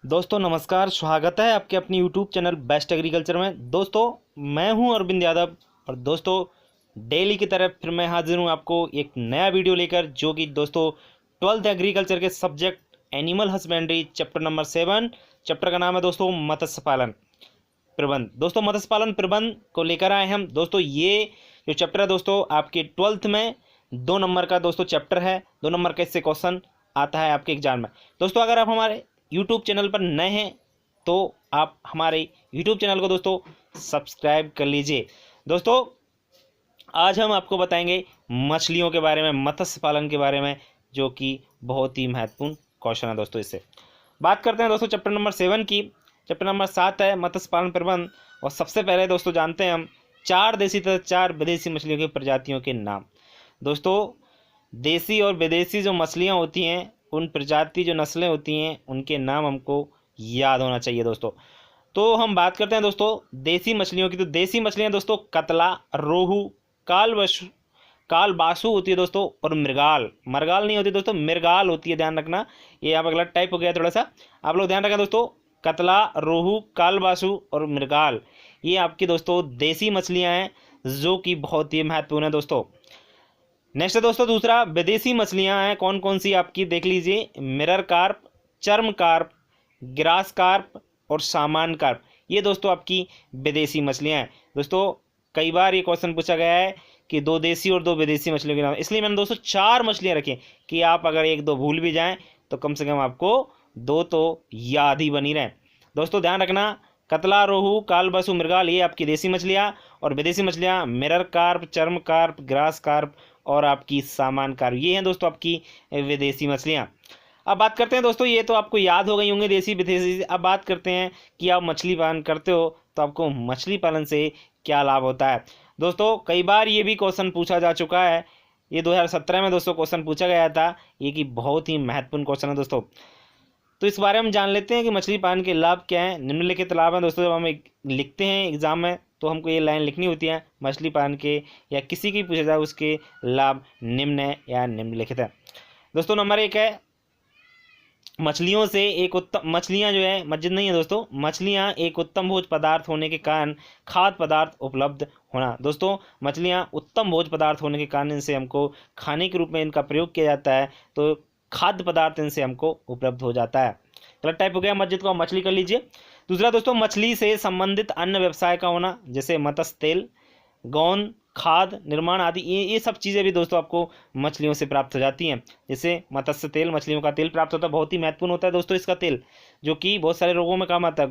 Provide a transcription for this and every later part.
दोस्तों नमस्कार, स्वागत है आपके अपनी यूट्यूब चैनल बेस्ट एग्रीकल्चर में। दोस्तों मैं हूं अरविंद यादव और दोस्तों डेली की तरह फिर मैं हाजिर हूं आपको एक नया वीडियो लेकर, जो कि दोस्तों 12th एग्रीकल्चर के subject animal husbandry chapter number 7। Chapter का नाम है दोस्तों मत्स्य पालन प्रबंध। दोस्तों मत्स्य पालन प्रबंध को लेकर आए हम। दोस्तों ये जो चैप्टर है दोस्तों आपके 12th में 2 नंबर का दोस्तों चैप्टर है। 2 नंबर का इससे क्वेश्चन आता है आपके एग्जाम में। दोस्तों अगर आप हमारे यूट्यूब चैनल पर नए हैं तो आप हमारे यूट्यूब चैनल को दोस्तों सब्सक्राइब कर लीजिए। दोस्तों आज हम आपको बताएंगे मछलियों के बारे में, मत्स्य पालन के बारे में, जो कि बहुत ही महत्वपूर्ण क्वेश्चन है। दोस्तों इससे बात करते हैं दोस्तों चैप्टर नंबर 7 की। चैप्टर नंबर 7 है मत्स्य पालन प्रबंध। और सबसे पहले दोस्तों जानते हैं हम 4 देसी तथा 4 विदेशी मछलियों की प्रजातियों के नाम। दोस्तों देसी और विदेशी जो मछलियाँ होती हैं, उन प्रजाति जो नस्लें होती हैं, उनके नाम हमको याद होना चाहिए दोस्तों। तो हम बात करते हैं दोस्तों देसी मछलियों की। तो देसी मछलियाँ दोस्तों कतला, रोहू, कालबासु होती है दोस्तों, और मृगाल। मृगाल नहीं होती दोस्तों, मृगाल होती है, ध्यान रखना। ये आप गलत टाइप हो गया थोड़ा सा, आप लोग ध्यान रखें दोस्तों। कतला, रोहू, कालबासु और मृगाल, ये आपकी दोस्तों देसी मछलियाँ हैं, जो कि बहुत ही महत्वपूर्ण है दोस्तों। नेक्स्ट है दोस्तों दूसरा विदेशी मछलियां हैं। कौन कौन सी आपकी देख लीजिए, मिरर कार्प, चर्म कार्प, ग्रास कार्प और सामान कार्प। ये दोस्तों आपकी विदेशी मछलियां हैं। दोस्तों कई बार ये क्वेश्चन पूछा गया है कि 2 देसी और 2 विदेशी मछलियों के नाम, इसलिए मैंने दोस्तों 4 मछलियां रखी कि आप अगर 1-2 भूल भी जाएं तो कम से कम आपको 2 तो याद ही बनी रहे। दोस्तों ध्यान रखना, कतला, रोहू, कालबासु, मृगाल, ये आपकी देसी मछलियाँ, और विदेशी मछलियाँ मिरर कार्प, चर्म कार्प, ग्रास कार्प और आपकी सामान कार्प, ये हैं दोस्तों आपकी विदेशी मछलियाँ। अब बात करते हैं दोस्तों, ये तो आपको याद हो गई होंगी देसी विदेशी। अब बात करते हैं कि आप मछली पालन करते हो तो आपको मछली पालन से क्या लाभ होता है। दोस्तों कई बार ये भी क्वेश्चन पूछा जा चुका है, ये 2017 में दोस्तों क्वेश्चन पूछा गया था, ये कि बहुत ही महत्वपूर्ण क्वेश्चन है दोस्तों। तो इस बारे में जान लेते हैं कि मछली पालन के लाभ क्या हैं। निम्नलिखित लाभ हैं दोस्तों। जब हम लिखते हैं एग्जाम में तो हमको ये लाइन लिखनी होती है, मछली पालन के या किसी की पूछा जाए उसके लाभ निम्न है या निम्नलिखित है। दोस्तों नंबर 1 है मछलियों से एक उत्तम, मछलियाँ जो है मस्जिद नहीं है दोस्तों, मछलियाँ एक उत्तम भोज पदार्थ होने के कारण खाद्य पदार्थ उपलब्ध होना। दोस्तों मछलियाँ उत्तम भोज पदार्थ होने के कारण इनसे हमको खाने के रूप में इनका प्रयोग किया जाता है, तो खाद्य पदार्थ इनसे हमको उपलब्ध हो जाता है। गलत टाइप हो गया, मस्जिद को मछली कर लीजिए। दूसरा दोस्तों मछली से संबंधित अन्य व्यवसाय का होना, जैसे मत्स्य तेल, गौन, खाद निर्माण आदि, ये सब चीज़ें भी दोस्तों आपको मछलियों से प्राप्त हो जाती हैं। जैसे मत्स्य तेल, मछलियों का तेल प्राप्त होता है, बहुत ही महत्वपूर्ण होता है दोस्तों इसका तेल, जो कि बहुत सारे रोगों में काम आता है।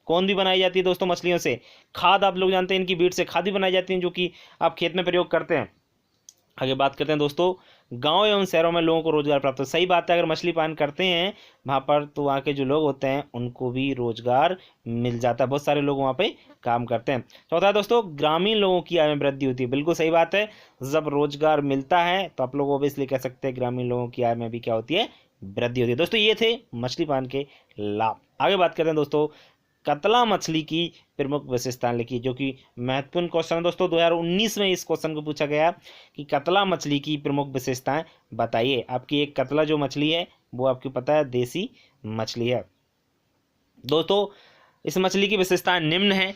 कौन भी बनाई जाती है दोस्तों मछलियों से। खाद आप लोग जानते हैं, इनकी बीट से खाद भी बनाई जाती है, जो कि आप खेत में प्रयोग करते हैं। आगे बात करते हैं दोस्तों गांव एवं शहरों में लोगों को रोजगार प्राप्त हो। सही बात है, अगर मछली पालन करते हैं वहाँ पर तो वहाँ के जो लोग होते हैं उनको भी रोजगार मिल जाता है, बहुत सारे लोग वहाँ पे काम करते हैं। चौथा है दोस्तों ग्रामीण लोगों की आय में वृद्धि होती है। बिल्कुल सही बात है, जब रोजगार मिलता है तो आप लोग ऑब्वियसली कह सकते हैं ग्रामीण लोगों की आय में भी क्या होती है, वृद्धि होती है। दोस्तों ये थे मछली पालन के लाभ। आगे बात करते हैं दोस्तों कतला मछली की प्रमुख विशेषताएं लिखी, जो कि महत्वपूर्ण क्वेश्चन है दोस्तों। 2019 में इस क्वेश्चन को पूछा गया कि कतला मछली की प्रमुख विशेषताएं बताइए। आपकी एक कतला जो मछली है वो आपको पता है देसी मछली है। दोस्तों इस मछली की विशेषताएं निम्न है।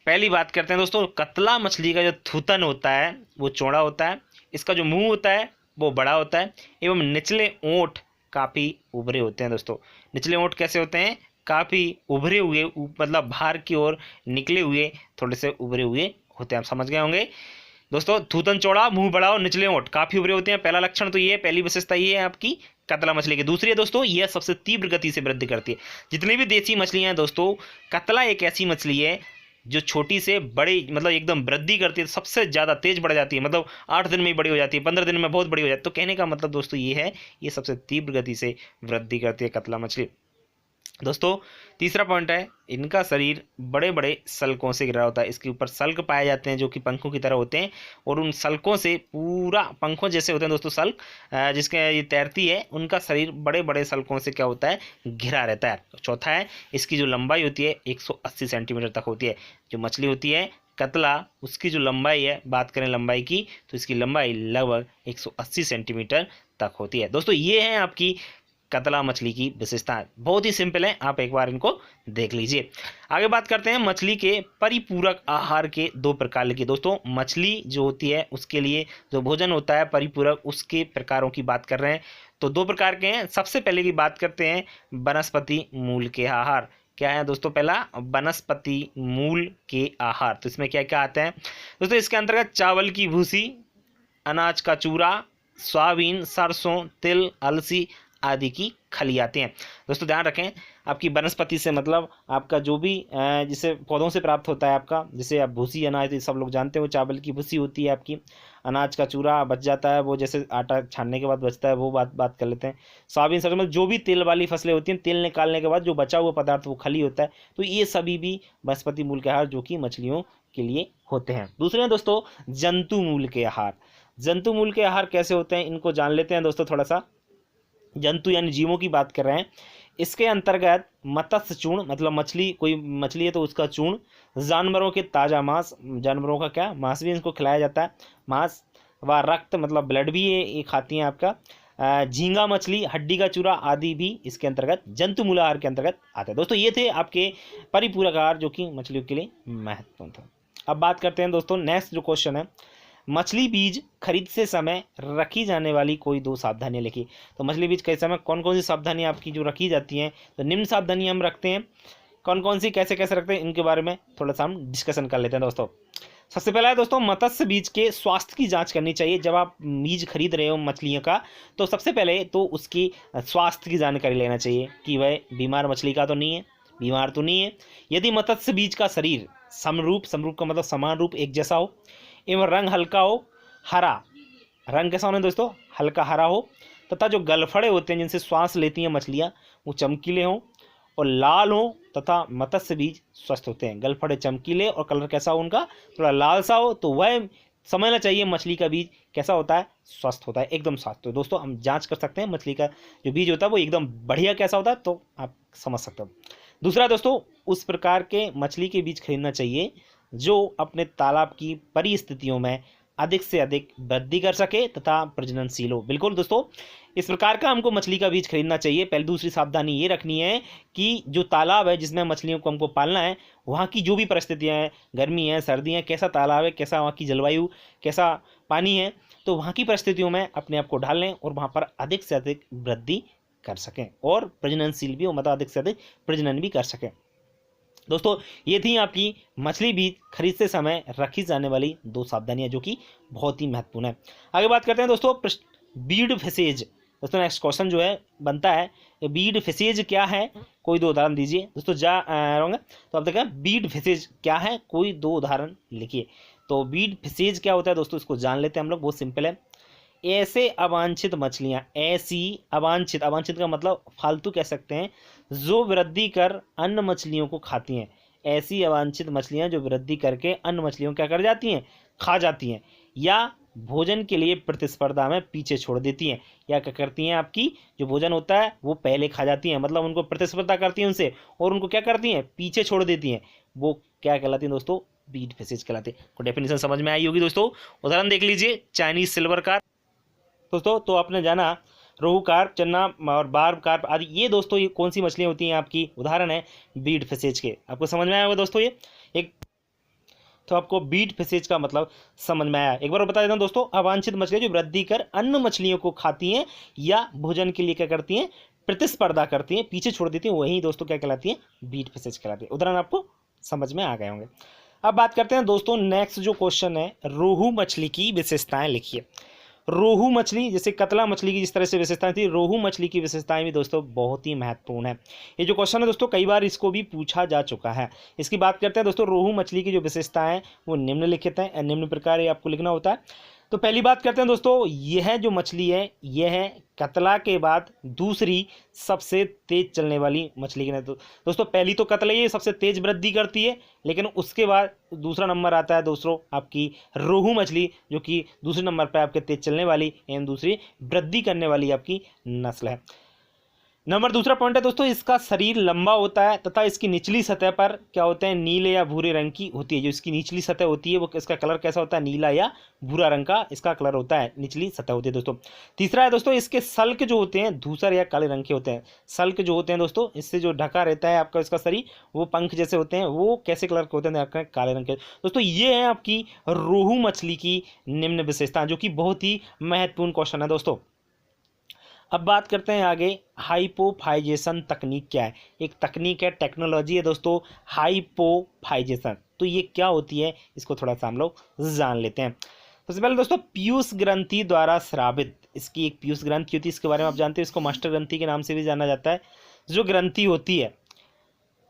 पहली बात करते हैं दोस्तों, कतला मछली का जो थूथन होता है वो चौड़ा होता है, इसका जो मुंह होता है वो बड़ा होता है, एवं निचले ओंठ काफ़ी उभरे होते हैं। दोस्तों निचले ओंठ कैसे होते हैं, काफ़ी उभरे हुए, मतलब बाहर की ओर निकले हुए, थोड़े से उभरे हुए होते हैं। आप समझ गए होंगे दोस्तों, थूथन चौड़ा, मुंह बड़ा और निचले ओंठ काफ़ी उभरे होते हैं। पहला लक्षण तो ये है, पहली विशेषता ये है आपकी कतला मछली की। दूसरी है दोस्तों यह सबसे तीव्र गति से वृद्धि करती है। जितनी भी देसी मछलियाँ हैं दोस्तों, कतला एक ऐसी मछली है जो छोटी से बड़ी, मतलब एकदम वृद्धि करती है, सबसे ज़्यादा तेज बढ़ जाती है, मतलब 8 दिन में ही बड़ी हो जाती है, 15 दिन में बहुत बड़ी हो जाती है। तो कहने का मतलब दोस्तों ये है, ये सबसे तीव्र गति से वृद्धि करती है कतला मछली। दोस्तों तीसरा पॉइंट है, इनका शरीर बड़े बड़े सल्कों से घिरा होता है। इसके ऊपर सल्क पाए जाते हैं जो कि पंखों की तरह होते हैं, और उन सल्कों से पूरा, पंखों जैसे होते हैं दोस्तों सल्क, जिसके ये तैरती है, उनका शरीर बड़े बड़े सल्कों से क्या होता है, घिरा रहता है। चौथा है, इसकी जो लंबाई होती है 180 सेंटीमीटर तक होती है। जो मछली होती है कतला, उसकी जो लंबाई है, बात करें लंबाई की, तो इसकी लंबाई लगभग 180 सेंटीमीटर तक होती है। दोस्तों ये है आपकी कतला मछली की विशेषताएं बहुत ही सिंपल है, आप एक बार इनको देख लीजिए। आगे बात करते हैं मछली के परिपूरक आहार के दो प्रकार लिखिए। दोस्तों मछली जो होती है उसके लिए जो भोजन होता है परिपूरक, उसके प्रकारों की बात कर रहे हैं। तो दो प्रकार के हैं। सबसे पहले की बात करते हैं वनस्पति मूल के आहार। क्या है दोस्तों? पहला वनस्पति मूल के आहार। तो इसमें क्या क्या आता है दोस्तों? इसके अंतर्गत चावल की भूसी, अनाज का चूरा, सोयाबीन, सरसों, तिल, अलसी आदि की खली आती हैं। दोस्तों ध्यान रखें, आपकी वनस्पति से मतलब आपका जो भी जिसे पौधों से प्राप्त होता है आपका, जिसे आप भूसी अनाज सब लोग जानते हो, चावल की भूसी होती है आपकी, अनाज का चूरा बच जाता है वो जैसे आटा छानने के बाद बचता है वो बात कर लेते हैं। सोयाबीन, सरसों में जो भी तेल वाली फसलें होती हैं, तेल निकालने के बाद जो बचा हुआ पदार्थ वो खली होता है। तो ये सभी भी वनस्पति मूल के आहार जो कि मछलियों के लिए होते हैं। दूसरे हैं दोस्तों जंतु मूल के आहार। जंतु मूल के आहार कैसे होते हैं इनको जान लेते हैं दोस्तों। थोड़ा सा जंतु यानी जीवों की बात कर रहे हैं। इसके अंतर्गत मत्स्य चूर्ण, मतलब मछली, कोई मछली है तो उसका चूर्ण, जानवरों के ताज़ा मांस, जानवरों का क्या मांस भी इनको खिलाया जाता है, मांस व रक्त मतलब ब्लड भी ये खाती हैं आपका। झींगा मछली, हड्डी का चूरा आदि भी इसके अंतर्गत जंतु मूल आहार के अंतर्गत आता है। दोस्तों ये थे आपके परिपूरक आहार जो कि मछलियों के लिए महत्वपूर्ण था। अब बात करते हैं दोस्तों नेक्स्ट जो क्वेश्चन है, मछली बीज खरीदते समय रखी जाने वाली कोई दो सावधानियां लिखी। तो मछली बीज खरीदते समय कौन कौन सी सावधानियां आपकी जो रखी जाती हैं, तो निम्न सावधानियां हम रखते हैं। कौन कौन सी, कैसे कैसे रखते हैं, इनके बारे में थोड़ा सा हम डिस्कशन कर लेते हैं दोस्तों। सबसे पहला है दोस्तों मत्स्य बीज के स्वास्थ्य की जांच करनी चाहिए। जब आप बीज खरीद रहे हो मछलियों का तो सबसे पहले तो उसकी स्वास्थ्य की जानकारी लेना चाहिए कि वह बीमार मछली का तो नहीं है, बीमार तो नहीं है। यदि मत्स्य बीज का शरीर समरूप का मतलब समान रूप एक जैसा हो एवं रंग हल्का हो, हरा, रंग कैसा होना दोस्तों? हल्का हरा हो, तथा जो गलफड़े होते हैं जिनसे श्वास लेती हैं मछलियाँ वो चमकीले हों और लाल हों, तथा मत्स्य बीज स्वस्थ होते हैं। गलफड़े चमकीले और कलर कैसा हो उनका? थोड़ा लाल सा हो, तो वह समझना चाहिए मछली का बीज कैसा होता है? स्वस्थ होता है, एकदम स्वस्थ। तो दोस्तों हम जांच कर सकते हैं मछली का जो बीज होता है वो एकदम बढ़िया कैसा होता है, तो आप समझ सकते हो। दूसरा दोस्तों उस प्रकार के मछली के बीज खरीदना चाहिए जो अपने तालाब की परिस्थितियों में अधिक से अधिक वृद्धि कर सके तथा प्रजननशील हो। बिल्कुल दोस्तों इस प्रकार का हमको मछली का बीज खरीदना चाहिए। पहले दूसरी सावधानी ये रखनी है कि जो तालाब है जिसमें मछलियों को हमको पालना है, वहाँ की जो भी परिस्थितियाँ हैं, गर्मी है, सर्दी है, कैसा तालाब है, कैसा वहाँ की जलवायु, कैसा पानी है, तो वहाँ की परिस्थितियों में अपने आप को ढाल लें और वहाँ पर अधिक से अधिक वृद्धि कर सकें और प्रजननशील भी हो, मतलब अधिक से अधिक प्रजनन भी कर सकें। दोस्तों ये थी आपकी मछली बीज खरीदते समय रखी जाने वाली दो सावधानियां जो कि बहुत ही महत्वपूर्ण है। आगे बात करते हैं दोस्तों बीड फिशेज। दोस्तों नेक्स्ट क्वेश्चन जो है बनता है बीड फिशेज क्या है, कोई दो उदाहरण दीजिए। दोस्तों होंगे तो आप देखें बीड फिशेज क्या है, कोई दो उदाहरण लिखिए। तो बीड फिशेज क्या होता है दोस्तों इसको जान लेते हैं हम लोग, बहुत सिंपल है। ऐसे अवांछित मछलियां, ऐसी अवांछित, अवांछित का मतलब फालतू कह सकते हैं, जो वृद्धि कर अन्य मछलियों को खाती हैं। ऐसी अवांछित मछलियां जो वृद्धि करके अन्य मछलियों क्या कर जाती हैं? खा जाती हैं, या भोजन के लिए प्रतिस्पर्धा में पीछे छोड़ देती हैं, या क्या करती हैं आपकी जो भोजन होता है वो पहले खा जाती हैं, मतलब उनको प्रतिस्पर्धा करती हैं उनसे और उनको क्या करती हैं? पीछे छोड़ देती हैं। वो क्या कहलाती हैं दोस्तों? बीड फिशेज कहलाते हैं। को डेफिनेशन समझ में आई होगी दोस्तों। उदाहरण देख लीजिए, चाइनीज सिल्वर कार्प दोस्तों, तो आपने जाना रोहू कार्प, चन्ना और बार्ब कार्प आदि, ये दोस्तों ये कौन सी मछलियाँ होती हैं आपकी? उदाहरण है बीड फिशेज के। आपको समझ में आया होगा दोस्तों ये एक, तो आपको बीड फिशेज का मतलब समझ में आया। एक बार बता देता हूँ दोस्तों, अवांछित मछलियाँ जो वृद्धि कर अन्य मछलियों को खाती हैं या भोजन के लिए क्या करती हैं? प्रतिस्पर्धा करती हैं, पीछे छोड़ देती हैं, वही दोस्तों क्या कहलाती है? बीड फिशेज कहलाती है। उदाहरण आपको समझ में आ गए होंगे। अब बात करते हैं दोस्तों नेक्स्ट जो क्वेश्चन है, रोहू मछली की विशेषताएं लिखिए। रोहू मछली, जैसे कतला मछली की जिस तरह से विशेषताएं थी, रोहू मछली की विशेषताएं भी दोस्तों बहुत ही महत्वपूर्ण है। ये जो क्वेश्चन है दोस्तों कई बार इसको भी पूछा जा चुका है। इसकी बात करते हैं दोस्तों, रोहू मछली की जो विशेषताएं हैं वो निम्नलिखित हैं, निम्न प्रकार ये आपको लिखना होता है। तो पहली बात करते हैं दोस्तों, यह जो मछली है यह है कतला के बाद दूसरी सबसे तेज चलने वाली मछली के। तो दोस्तों पहली तो कतला ही सबसे तेज वृद्धि करती है, लेकिन उसके बाद दूसरा नंबर आता है दोस्तों आपकी रोहू मछली, जो कि दूसरे नंबर पर आपके तेज चलने वाली एवं दूसरी वृद्धि करने वाली आपकी नस्ल है। नंबर दूसरा पॉइंट है दोस्तों, इसका शरीर लंबा होता है तथा इसकी निचली सतह पर क्या होते हैं, नीले या भूरे रंग की होती है। जो इसकी निचली सतह होती है वो इसका कलर कैसा होता है, नीला या भूरा रंग का इसका कलर होता है, निचली सतह होती है दोस्तों। तीसरा है दोस्तों, इसके सल्क जो होते हैं धूसर या काले रंग के होते हैं। सल्क जो होते हैं दोस्तों, इससे जो ढका रहता है आपका इसका शरीर, वो पंख जैसे होते हैं, वो कैसे कलर के होते हैं आपका, काले रंग के। दोस्तों ये है आपकी रोहू मछली की निम्न विशेषता, जो कि बहुत ही महत्वपूर्ण क्वेश्चन है दोस्तों। अब बात करते हैं आगे, हाइपोफाइजेशन तकनीक क्या है। एक तकनीक है, टेक्नोलॉजी है दोस्तों, हाइपोफाइजेशन। तो ये क्या होती है, इसको थोड़ा सा हम लोग जान लेते हैं। सबसे पहले दोस्तों, पीयूष ग्रंथि द्वारा स्रावित, इसकी एक पीयूष ग्रंथि होती है, इसके बारे में आप जानते हैं, इसको मास्टर ग्रंथि के नाम से भी जाना जाता है। जो ग्रंथि होती है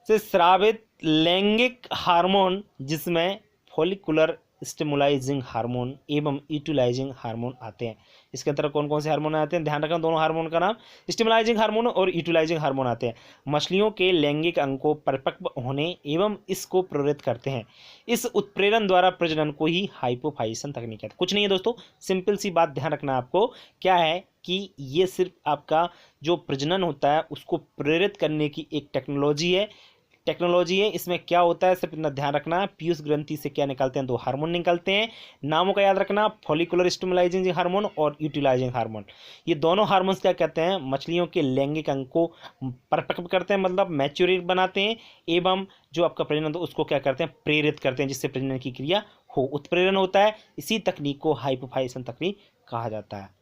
से स्रावित लैंगिक हार्मोन, जिसमें फॉलिकुलर स्टिमुलाइजिंग हार्मोन एवं यूटिलाइजिंग हार्मोन आते हैं। इसके अंतर्गत कौन कौन से हार्मोन आते हैं, ध्यान रखना, दोनों हार्मोन का नाम स्टिमुलाइजिंग हार्मोन और यूटिलाइजिंग हार्मोन आते हैं। मछलियों के लैंगिक अंग को परिपक्व होने एवं इसको प्रेरित करते हैं। इस उत्प्रेरण द्वारा प्रजनन को ही हाइपोफाइजेशन तकनीक है। कुछ नहीं है दोस्तों, सिंपल सी बात ध्यान रखना आपको, क्या है कि ये सिर्फ आपका जो प्रजनन होता है उसको प्रेरित करने की एक टेक्नोलॉजी है। इसमें क्या होता है सिर्फ इतना ध्यान रखना, पीयूष ग्रंथि से क्या निकलते हैं, दो हार्मोन निकलते हैं, नामों का याद रखना, फॉलिकुलर स्टिमुलाइजिंग हार्मोन और यूटिलाइजिंग हार्मोन। ये दोनों हार्मोन्स क्या कहते हैं, मछलियों के लैंगिक अंग को परिपक्व करते हैं, मतलब मैच्योरेट बनाते हैं, एवं जो आपका प्रजनन तो उसको क्या करते हैं, प्रेरित करते हैं, जिससे प्रजनन की क्रिया हो, उत्प्रेरण होता है। इसी तकनीक को हाइपोफाइजेशन तकनीक कहा जाता है।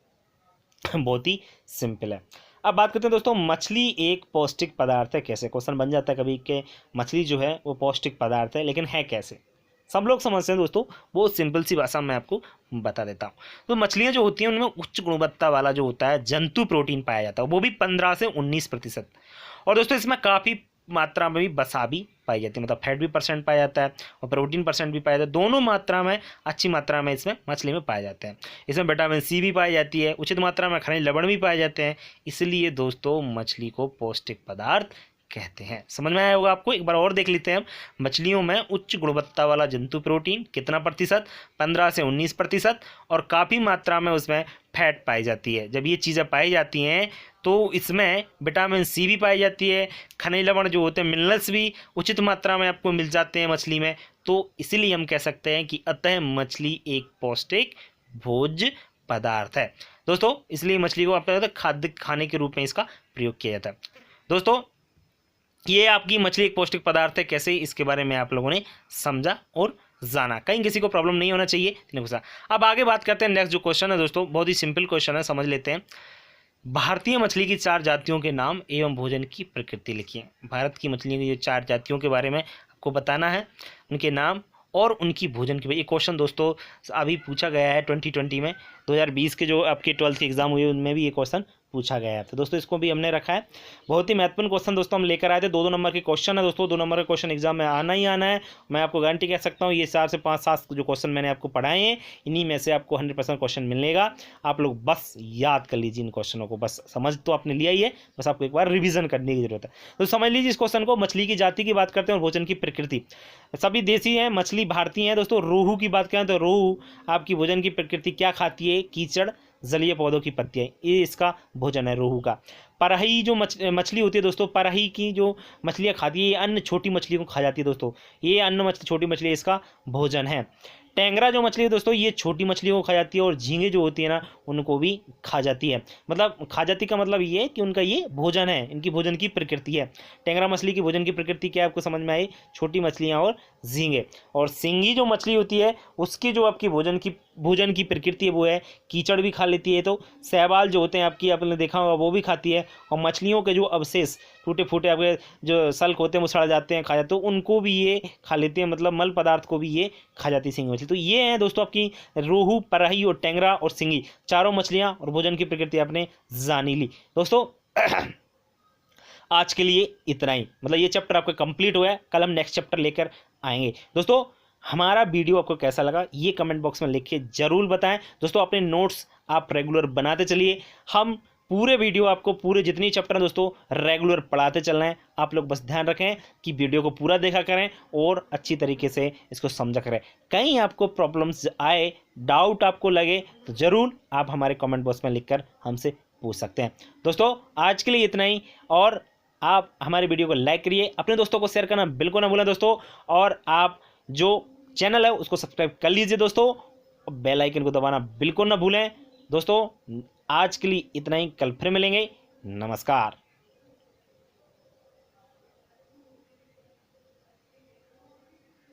बहुत ही सिंपल है। अब बात करते हैं दोस्तों, मछली एक पौष्टिक पदार्थ है कैसे। क्वेश्चन बन जाता है कभी कि मछली जो है वो पौष्टिक पदार्थ है, लेकिन है कैसे, सब लोग समझते हैं दोस्तों। वो सिंपल सी भाषा में आपको बता देता हूँ। तो मछलियाँ जो होती हैं उनमें उच्च गुणवत्ता वाला जो होता है जंतु प्रोटीन पाया जाता है, वो भी 15 से 19%। और दोस्तों इसमें काफ़ी मात्रा में भी वसा भी पाई जाती है, मतलब फैट भी परसेंट पाया जाता है और प्रोटीन परसेंट भी पाया जाता है। दोनों मात्रा में, अच्छी मात्रा में इसमें मछली में पाए जाते हैं। इसमें विटामिन सी भी पाई जाती है, उचित मात्रा में खनिज लवण भी पाए जाते हैं। इसलिए दोस्तों मछली को पौष्टिक पदार्थ कहते हैं। समझ में आया होगा आपको। एक बार और देख लेते हैं हम। मछलियों में उच्च गुणवत्ता वाला जंतु प्रोटीन कितना प्रतिशत, 15 से 19%, और काफ़ी मात्रा में उसमें फैट पाई जाती है। जब ये चीज़ें पाई जाती हैं तो इसमें विटामिन सी भी पाई जाती है, खनिज लवण जो होते हैं, मिनरल्स भी उचित मात्रा में आपको मिल जाते हैं मछली में। तो इसीलिए हम कह सकते हैं कि अतः मछली एक पौष्टिक भोज्य पदार्थ है दोस्तों। इसलिए मछली को आप खाद्य खाने के रूप में इसका प्रयोग किया जाता है। दोस्तों ये आपकी मछली एक पौष्टिक पदार्थ है कैसे, इसके बारे में आप लोगों ने समझा और जाना। कहीं किसी को प्रॉब्लम नहीं होना चाहिए। अब आगे बात करते हैं। नेक्स्ट जो क्वेश्चन है दोस्तों, बहुत ही सिंपल क्वेश्चन है, समझ लेते हैं। भारतीय मछली की 4 जातियों के नाम एवं भोजन की प्रकृति लिखिए। भारत की मछलियों की जो 4 जातियों के बारे में आपको बताना है, उनके नाम और उनकी भोजन की। ये क्वेश्चन दोस्तों अभी पूछा गया है 2020 में, 2020 के जो आपके 12th के एग्जाम हुए उनमें भी ये क्वेश्चन पूछा गया है। तो दोस्तों इसको भी हमने रखा है। बहुत ही महत्वपूर्ण क्वेश्चन दोस्तों हम लेकर आए थे। 2-2 नंबर के क्वेश्चन है दोस्तों, 2 नंबर के क्वेश्चन एग्जाम में आना ही आना है। मैं आपको गारंटी कह सकता हूँ ये 4 से 5-7 जो क्वेश्चन मैंने आपको पढ़ाए हैं, इन्हीं में से आपको 100% क्वेश्चन मिलेगा। आप लोग बस याद कर लीजिए इन क्वेश्चनों को, बस समझ तो आपने लिया ही है, बस आपको एक बार रिविजन करने की जरूरत है। तो समझ लीजिए इस क्वेश्चन को। मछली की जाति की बात करते हैं और भोजन की प्रकृति। सभी देसी हैं, मछली भारतीय है दोस्तों। रोहू की बात करें तो रोहू आपकी भोजन की प्रकृति क्या खाती है, कीचड़, जलीय पौधों की पत्तियां, ये इसका भोजन है रोहू का। परही जो मछली होती है दोस्तों, परही की जो मछलियां खाती है, ये अन्य छोटी मछलियों को खा जाती है दोस्तों। ये अन्य छोटी मछली इसका भोजन है। टेंगरा जो मछली है दोस्तों, ये छोटी मछलियों को खा जाती है, और झींगे जो होती है ना उनको भी खा जाती है। मतलब खा जाती का मतलब ये है कि उनका ये भोजन है, इनकी भोजन की प्रकृति है। टेंगरा मछली की भोजन की प्रकृति क्या है आपको समझ में आई, छोटी मछलियाँ और झींगे। और सिंगी जो मछली होती है उसकी जो आपकी भोजन की प्रकृति है वो है कीचड़ भी खा लेती है। तो शैवाल जो होते हैं आपकी, आपने देखा होगा, वो भी खाती है। और मछलियों के जो अवशेष टूटे फूटे आपके जो सल्क होते हैं वो सड़ जाते हैं, खा जाते हैं, तो उनको भी ये खा लेते हैं, मतलब मल पदार्थ को भी ये खा जाती है सिंगी मछली। तो ये है दोस्तों आपकी रोहू, परही और टेंगरा और सिंगी, चारों मछलियां और भोजन की प्रकृति आपने जानी ली दोस्तों। आज के लिए इतना ही, मतलब ये चैप्टर आपका कंप्लीट हुआ है। कल हम नेक्स्ट चैप्टर लेकर आएंगे दोस्तों। हमारा वीडियो आपको कैसा लगा ये कमेंट बॉक्स में लिख के जरूर बताएं दोस्तों। अपने नोट्स आप रेगुलर बनाते चलिए। हम पूरे वीडियो आपको, पूरे जितनी चैप्टर हैं दोस्तों, रेगुलर पढ़ाते चल रहे हैं। आप लोग बस ध्यान रखें कि वीडियो को पूरा देखा करें और अच्छी तरीके से इसको समझा करें। कहीं आपको प्रॉब्लम्स आए, डाउट आपको लगे, तो ज़रूर आप हमारे कमेंट बॉक्स में लिखकर हमसे पूछ सकते हैं। दोस्तों आज के लिए इतना ही, और आप हमारी वीडियो को लाइक करिए, अपने दोस्तों को शेयर करना बिल्कुल ना भूलें दोस्तों, और आप जो चैनल है उसको सब्सक्राइब कर लीजिए दोस्तों, बेल आइकन को दबाना बिल्कुल ना भूलें। दोस्तों आज के लिए इतना ही, कल फिर मिलेंगे। नमस्कार।